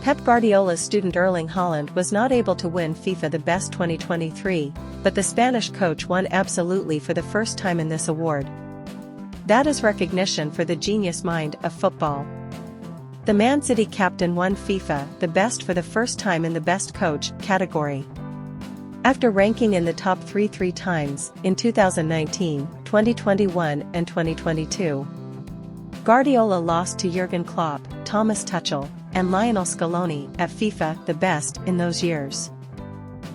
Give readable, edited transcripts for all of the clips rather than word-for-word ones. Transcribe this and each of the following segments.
Pep Guardiola's student Erling Haaland was not able to win FIFA the Best 2023, but the Spanish coach won absolutely for the first time in this award. That is recognition for the genius mind of football. The Man City captain won FIFA the Best for the first time in the Best Coach category. After ranking in the top three times, in 2019, 2021 and 2022. Guardiola lost to Jurgen Klopp, Thomas Tuchel, and Lionel Scaloni at FIFA the Best in those years.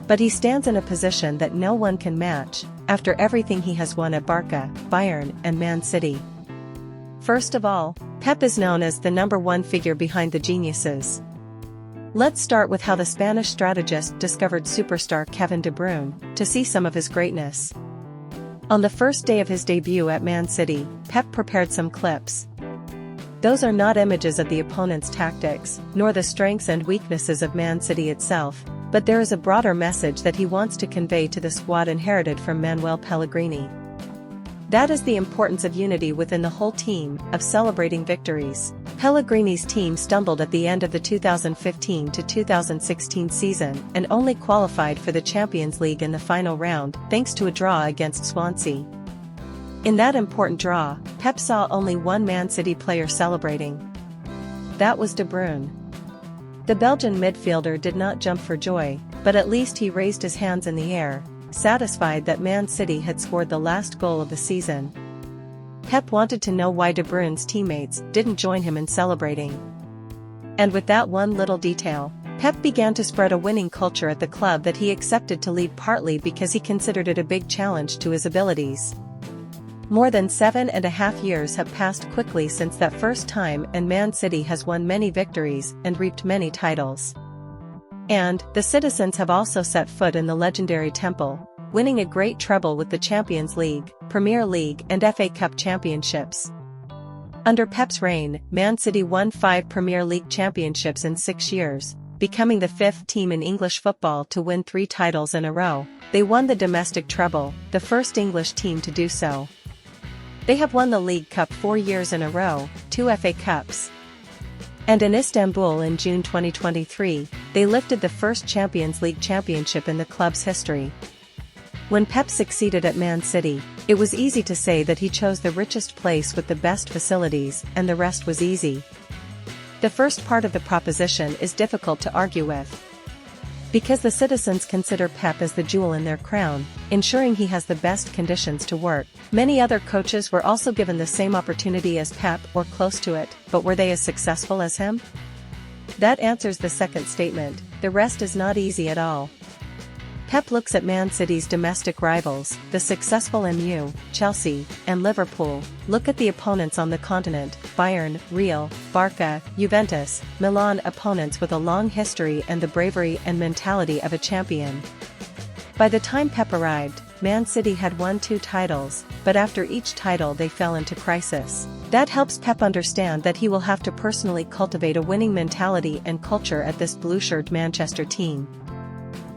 But he stands in a position that no one can match, after everything he has won at Barca, Bayern and Man City. First of all, Pep is known as the #1 figure behind the geniuses. Let's start with how the Spanish strategist discovered superstar Kevin De Bruyne to see some of his greatness. On the first day of his debut at Man City, Pep prepared some clips. Those are not images of the opponent's tactics, nor the strengths and weaknesses of Man City itself, but there is a broader message that he wants to convey to the squad inherited from Manuel Pellegrini. That is the importance of unity within the whole team, of celebrating victories. Pellegrini's team stumbled at the end of the 2015 to 2016 season and only qualified for the Champions League in the final round thanks to a draw against Swansea. In that important draw, Pep saw only one Man City player celebrating. That was De Bruyne. The Belgian midfielder did not jump for joy, but at least he raised his hands in the air, satisfied that Man City had scored the last goal of the season. Pep wanted to know why De Bruyne's teammates didn't join him in celebrating. And with that one little detail, Pep began to spread a winning culture at the club that he accepted to lead, partly because he considered it a big challenge to his abilities. More than 7.5 years have passed quickly since that first time, and Man City has won many victories and reaped many titles. And the citizens have also set foot in the legendary temple, winning a great treble with the Champions League, Premier League and FA Cup championships. Under Pep's reign, Man City won 5 Premier League championships in 6 years, becoming the 5th team in English football to win 3 titles in a row. They won the domestic treble, the first English team to do so. They have won the League Cup 4 years in a row, 2 FA Cups. And in Istanbul in June 2023, they lifted the first Champions League championship in the club's history. When Pep succeeded at Man City, it was easy to say that he chose the richest place with the best facilities, and the rest was easy. The first part of the proposition is difficult to argue with. Because the citizens consider Pep as the jewel in their crown, ensuring he has the best conditions to work. Many other coaches were also given the same opportunity as Pep or close to it, but were they as successful as him? That answers the second statement. The rest is not easy at all. Pep looks at Man City's domestic rivals, the successful MU, Chelsea, and Liverpool. Look at the opponents on the continent, Bayern, Real, Barca, Juventus, Milan, opponents with a long history and the bravery and mentality of a champion. By the time Pep arrived, Man City had won 2 titles, but after each title they fell into crisis. That helps Pep understand that he will have to personally cultivate a winning mentality and culture at this blue-shirted Manchester team.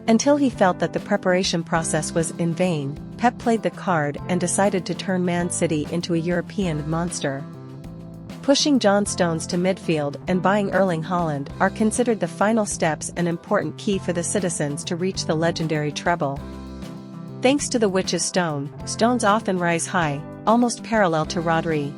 Until he felt that the preparation process was in vain, Pep played the card and decided to turn Man City into a European monster. Pushing John Stones to midfield and buying Erling Haaland are considered the final steps and important key for the citizens to reach the legendary treble. Thanks to the witch's stone, stones often rise high, almost parallel to Rodri.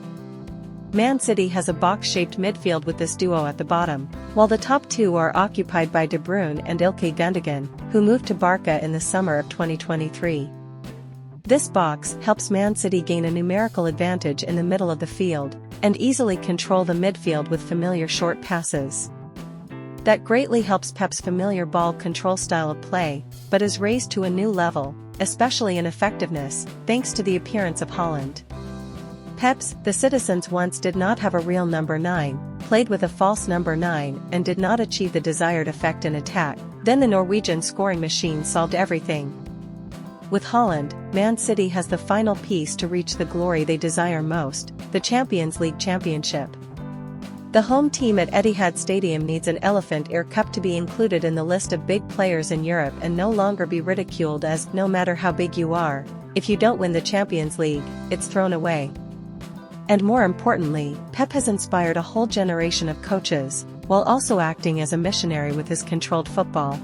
Man City has a box-shaped midfield with this duo at the bottom, while the top 2 are occupied by De Bruyne and Ilkay Gundogan, who moved to Barca in the summer of 2023. This box helps Man City gain a numerical advantage in the middle of the field, and easily control the midfield with familiar short passes. That greatly helps Pep's familiar ball control style of play, but is raised to a new level, especially in effectiveness, thanks to the appearance of Haaland. The citizens once did not have a real number 9, played with a false number 9 and did not achieve the desired effect in attack. Then the Norwegian scoring machine solved everything. With Haaland, Man City has the final piece to reach the glory they desire most, the Champions League championship. The home team at Etihad Stadium needs an Elephant Air Cup to be included in the list of big players in Europe and no longer be ridiculed as, no matter how big you are, if you don't win the Champions League, it's thrown away. And more importantly, Pep has inspired a whole generation of coaches, while also acting as a missionary with his controlled football.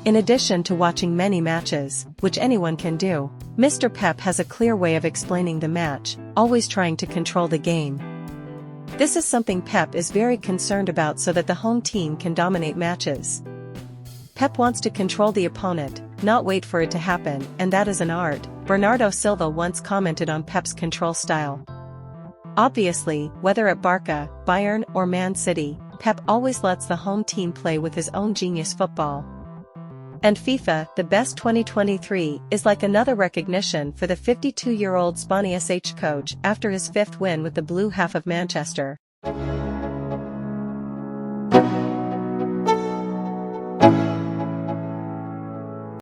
In addition to watching many matches, which anyone can do, Mr. Pep has a clear way of explaining the match, always trying to control the game. This is something Pep is very concerned about so that the home team can dominate matches. Pep wants to control the opponent, not wait for it to happen, and that is an art, Bernardo Silva once commented on Pep's control style. Obviously, whether at Barca, Bayern or Man City, Pep always lets the home team play with his own genius football. And FIFA, the best 2023, is like another recognition for the 52-year-old Spanish coach after his fifth win with the blue half of Manchester.